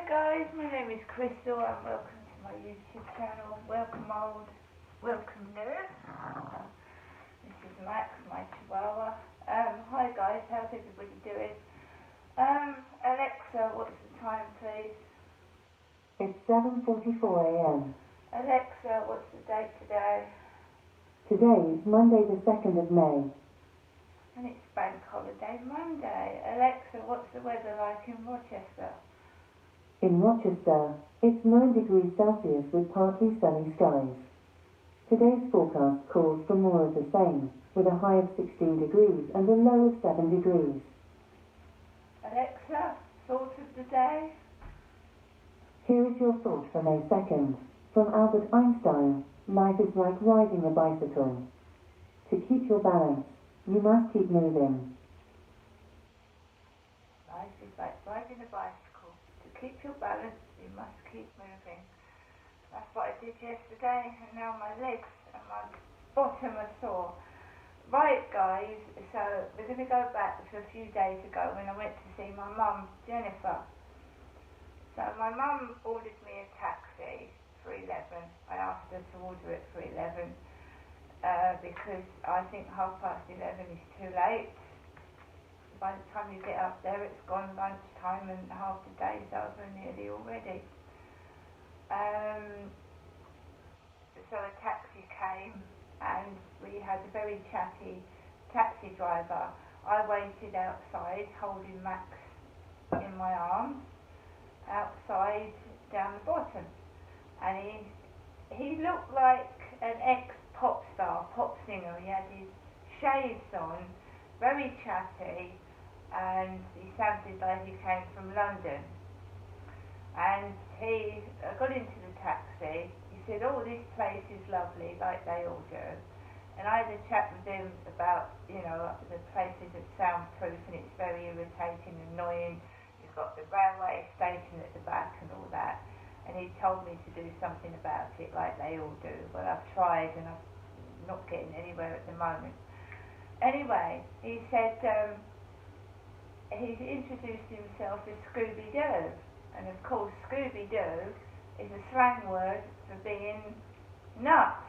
guys, my name is Crystal and welcome to my YouTube channel. Welcome old, welcome new. This is Max, my chihuahua. Hi guys, how's everybody doing? Alexa, what's the time please? It's 7:44 a.m. Alexa, what's the date today? Today is Monday the 2nd of May. And it's Bank Holiday Monday. Alexa, what's the weather like in Rochester? In Rochester, it's 9 degrees Celsius with partly sunny skies. Today's forecast calls for more of the same, with a high of 16 degrees and a low of 7 degrees. Alexa, thought of the day? Here is your thought for May 2nd. From Albert Einstein, life is like riding a bicycle. To keep your balance, you must keep moving. Life is like riding a bicycle. To keep your balance, you must keep moving. That's what I did yesterday, and now my legs and my bottom are sore. Right, guys, so we're going to go back to a few days ago when I went to see my mum, Jennifer. So my mum ordered me a taxi for 11. I asked her to order it for 11 because I think 11:30 is too late. By the time you get up there, it's gone lunchtime and half the day's over nearly already. So a taxi came and we had a very chatty taxi driver. I waited outside holding Max in my arms, outside down the bottom. And he looked like an ex-pop star, pop singer. He had his shades on, very chatty, and he sounded like he came from London. And he got into the taxi. He said, "Oh, this place is lovely," like they all do. And I had a chat with him about, the place isn't soundproof and it's very irritating and annoying. You've got the railway station at the back and all that. And he told me to do something about it, like they all do. But I've tried and I'm not getting anywhere at the moment. Anyway, he said he introduced himself as Scooby-Doo. And of course, Scooby-Doo is a slang word for being nuts,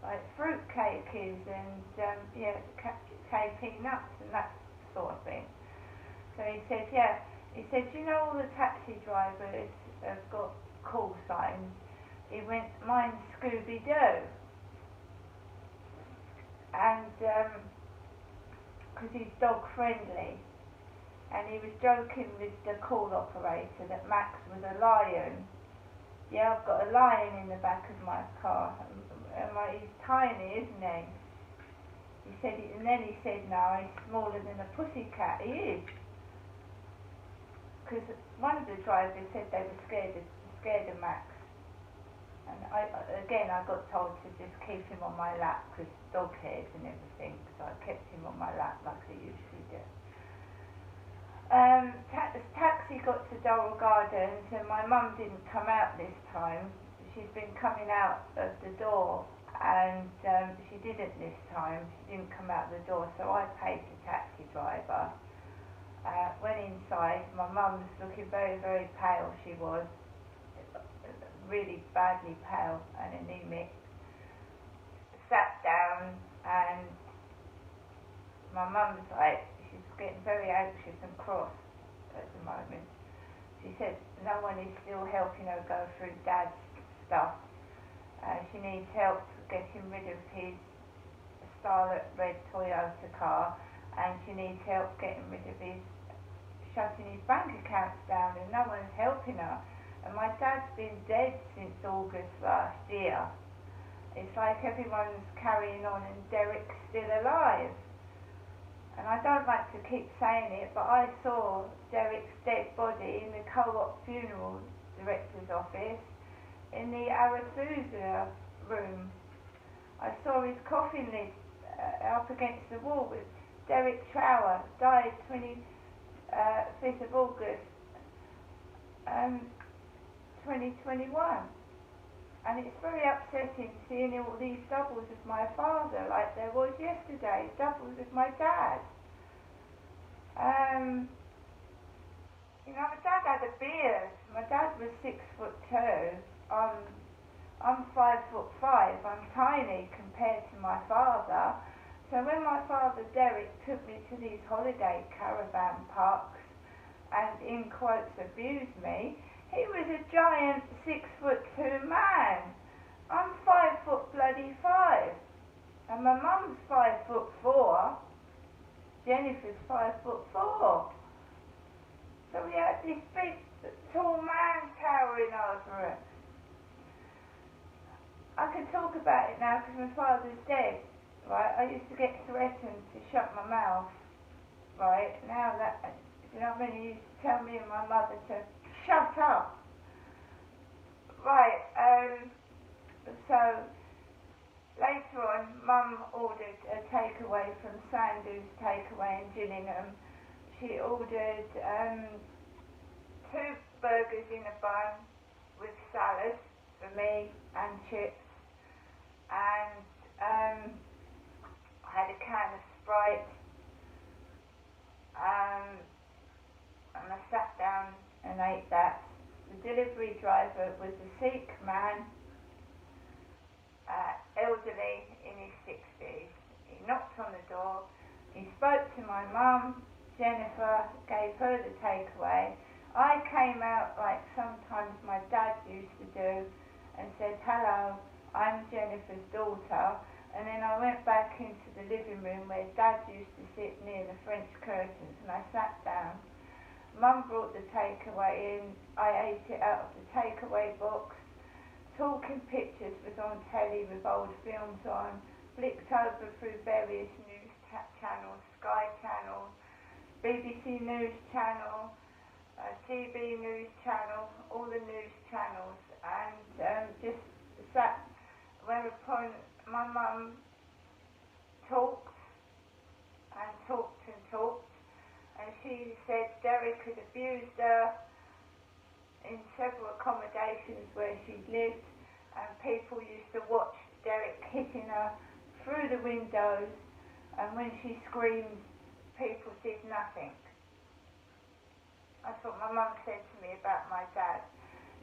like fruitcake is, and KP nuts and that sort of thing. So he said, all the taxi drivers have got call signs. He went, "Mine's Scooby-Doo." And because he's dog friendly. And he was joking with the call operator that Max was a lion. Yeah, I've got a lion in the back of my car. He's tiny, isn't he? He said, and then he said, "No, he's smaller than a pussycat." He is. Because one of the drivers said they were scared of Max. And I got told to just keep him on my lap because dog hairs and everything. So I kept him on my lap like I usually do. Taxi got to Durrell Gardens and my mum didn't come out this time. She's been coming out of the door and she didn't this time. She didn't come out the door, so I paid the taxi driver. Went inside. My mum was looking very, very pale. She was really badly pale and anemic. Sat down and my mum's like, she's getting very anxious and cross at the moment. She said no one is still helping her go through Dad's stuff. She needs help getting rid of his scarlet red Toyota car, and she needs help getting rid of shutting his bank accounts down, and no one's helping her. And my dad's been dead since August last year. It's like everyone's carrying on and Derek's still alive. And I don't like to keep saying it, but I saw Derek's dead body in the Co-op funeral director's office in the Arethusa room. I saw his coffin lid up against the wall with Derek Trower, died 25th of August 2021. And it's very upsetting seeing all these doubles of my father, like there was yesterday, doubles of my dad. My dad had a beard. My dad was 6'2". I'm 5'5". I'm tiny compared to my father. So when my father Derek took me to these holiday caravan parks and in quotes abused me, he was a giant 6'2" man. I'm 5'5", and my mum's 5'4". Jennifer's 5'4". So we had this big, tall man towering over us. I can talk about it now because my father's dead, right? I used to get threatened to shut my mouth, right? Now that, you know what I mean? He used to tell me and my mother to shut up. Right, so later on, Mum ordered a takeaway from Sandhu's Takeaway in Gillingham. She ordered 2 burgers in a bun with salad for me and chips, and I had a can of Sprite, and I sat down and ate that. The delivery driver was a Sikh man, elderly in his 60s. He knocked on the door, he spoke to my mum, Jennifer, gave her the takeaway. I came out like sometimes my dad used to do and said, "Hello, I'm Jennifer's daughter," and then I went back into the living room where Dad used to sit near the French curtains, and I sat down. Mum brought the takeaway in, I ate it out of the takeaway box. Talking Pictures was on telly with old films on, flicked over through various news channels, Sky Channel, BBC News Channel, TV News Channel, all the news channels, and just sat, whereupon my mum talked and talked and talked, and she said Derek had abused her in several accommodations where she lived, and people used to watch Derek hitting her through the windows, and when she screamed, people did nothing. That's what my mum said to me about my dad.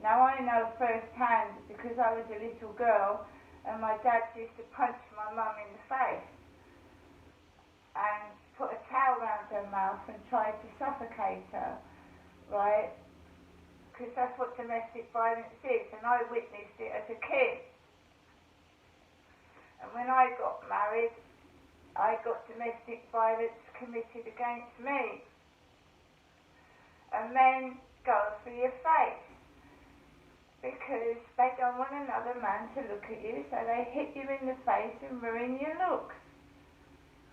Now I know firsthand because I was a little girl and my dad used to punch my mum in the face and put a towel around her mouth and try to suffocate her, right? Because that's what domestic violence is, and I witnessed it as a kid. And when I got married, I got domestic violence committed against me. And men go for your face because they don't want another man to look at you, so they hit you in the face and ruin your looks.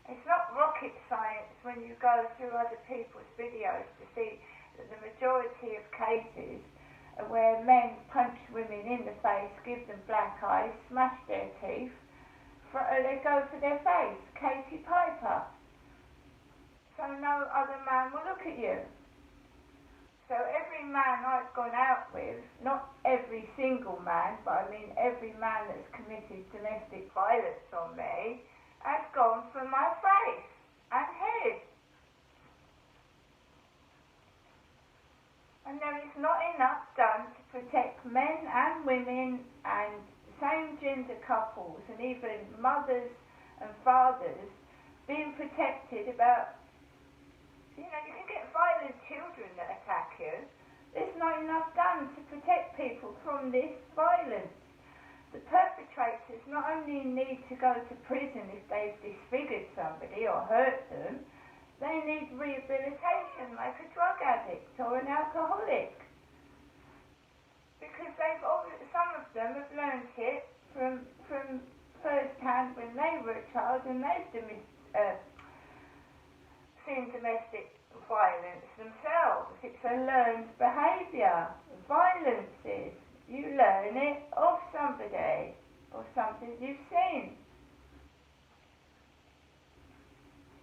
It's not rocket science when you go through other people's videos to see that the majority of cases are where men punch women in the face, give them black eyes, smash their teeth, they go for their face. Katie Piper. So no other man will look at you. So every man I've gone out with, not every single man, but I mean every man that's committed domestic violence on me, has gone for my face and head. And there is not enough done to protect men and women and same-gender couples and even mothers and fathers being protected about. You know, you can get violent children that attack you. There's not enough done to protect people from this violence. The perpetrators not only need to go to prison if they've disfigured somebody or hurt them, they need rehabilitation like a drug addict or an alcoholic. Because some of them have learnt it from first hand when they were a child and they've seen domestic violence themselves. It's a learned behaviour. Violence is. You learn it of somebody or something you've seen.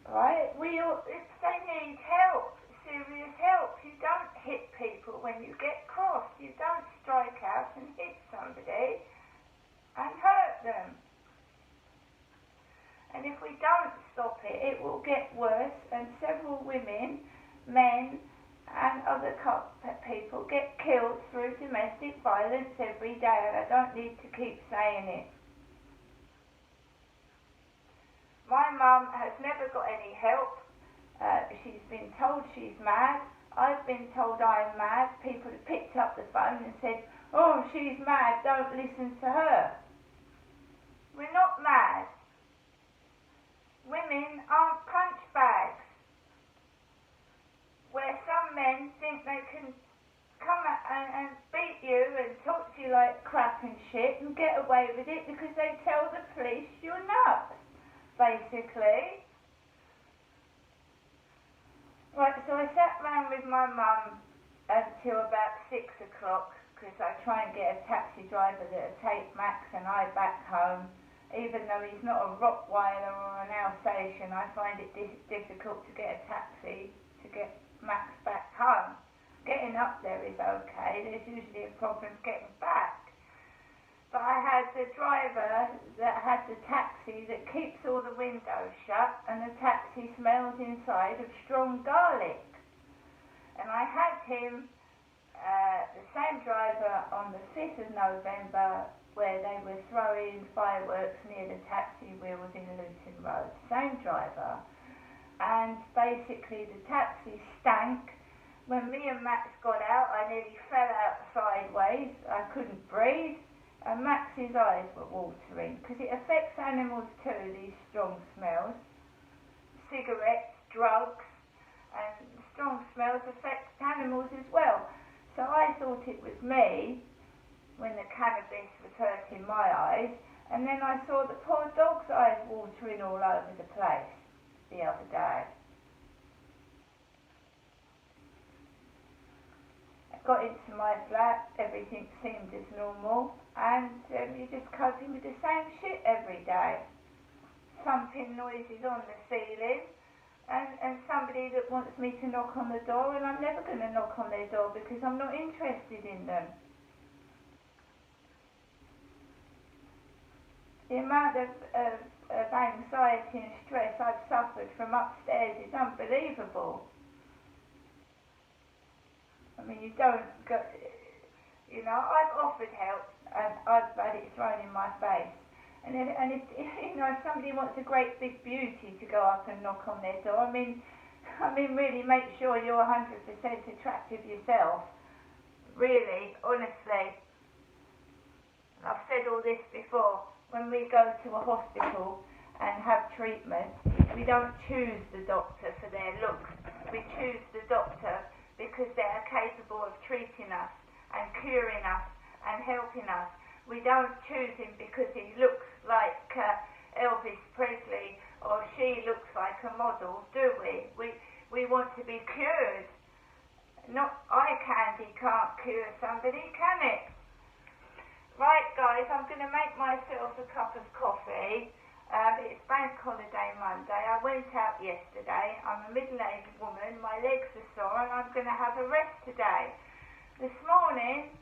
Right? If they need help, serious help, you don't hit people when you get cross. You don't strike out and hit somebody and hurt them. And if we don't stop it, it will get worse, and several women, men, and other people get killed through domestic violence every day, and I don't need to keep saying it. My mum has never got any help. She's been told she's mad. I've been told I'm mad. People have picked up the phone and said, "Oh, she's mad, don't listen to her." We're not mad. Women aren't punch bags, where some men think they can come and beat you and talk to you like crap and shit and get away with it because they tell the police you're nuts, basically. Right, so I sat round with my mum until about 6 o'clock because I try and get a taxi driver that'll take Max and I back home. Even though he's not a Rottweiler or an Alsatian, I find it difficult to get a taxi to get Max back home. Getting up there is okay, there's usually a problem getting back. But I had the driver that had the taxi that keeps all the windows shut, and the taxi smells inside of strong garlic. And I had him, the same driver, on the 5th of November, where they were throwing fireworks near the taxi wheels in Luton Road. Same driver. And basically the taxi stank. When me and Max got out, I nearly fell out sideways. I couldn't breathe. And Max's eyes were watering, because it affects animals too, these strong smells. Cigarettes, drugs, and strong smells affect animals as well. So I thought it was me, when the cannabis was hurting my eyes, and then I saw the poor dog's eyes watering all over the place the other day. I got into my flat, everything seemed as normal, and you're just coping with the same shit every day. Thumping noises on the ceiling, and somebody that wants me to knock on the door, and I'm never going to knock on their door because I'm not interested in them. The amount of anxiety and stress I've suffered from upstairs is unbelievable. I mean, you don't go, you know, I've offered help and I've had it thrown in my face. And if you know, if somebody wants a great big beauty to go up and knock on their door, I mean, really make sure you're 100% attractive yourself. Really, honestly. I've said all this before. When we go to a hospital and have treatment, we don't choose the doctor for their looks. We choose the doctor because they are capable of treating us and curing us and helping us. We don't choose him because he looks like Elvis Presley or she looks like a model, do we? We want to be cured. Not eye candy can't cure somebody, can it? Right, guys, I'm going to make myself a cup of coffee. It's Bank Holiday Monday. I went out yesterday. I'm a middle-aged woman. My legs are sore and I'm going to have a rest today. This morning,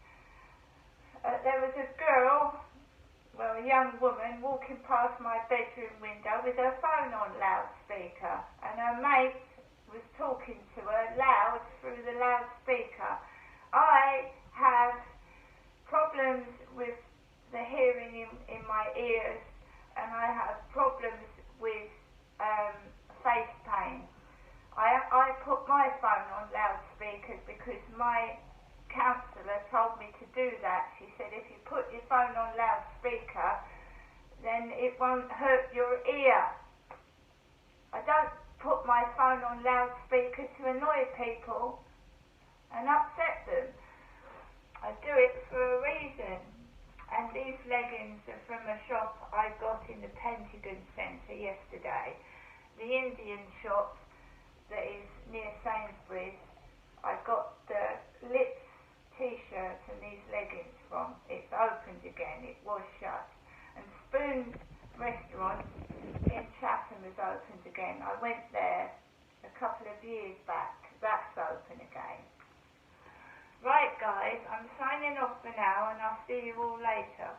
there was a girl, well, a young woman, walking past my bedroom window with her phone on loudspeaker. And her mate was talking to her loud through the loudspeaker. I have problems with the hearing in my ears, and I have problems with face pain. I put my phone on loudspeakers because my counsellor told me to do that. She said if you put your phone on loudspeaker, then it won't hurt your ear. I don't put my phone on loudspeaker to annoy people and upset them. I do it for a reason. And these leggings are from a shop I got in the Pentagon Centre yesterday. The Indian shop that is near Sainsbury's. I got the Lips t-shirt and these leggings from. It's opened again, it was shut. And Spoon restaurant in Chatham is opened again. I went there a couple of years back. That's open again. Right, guys, I'm signing off for now and I'll see you all later.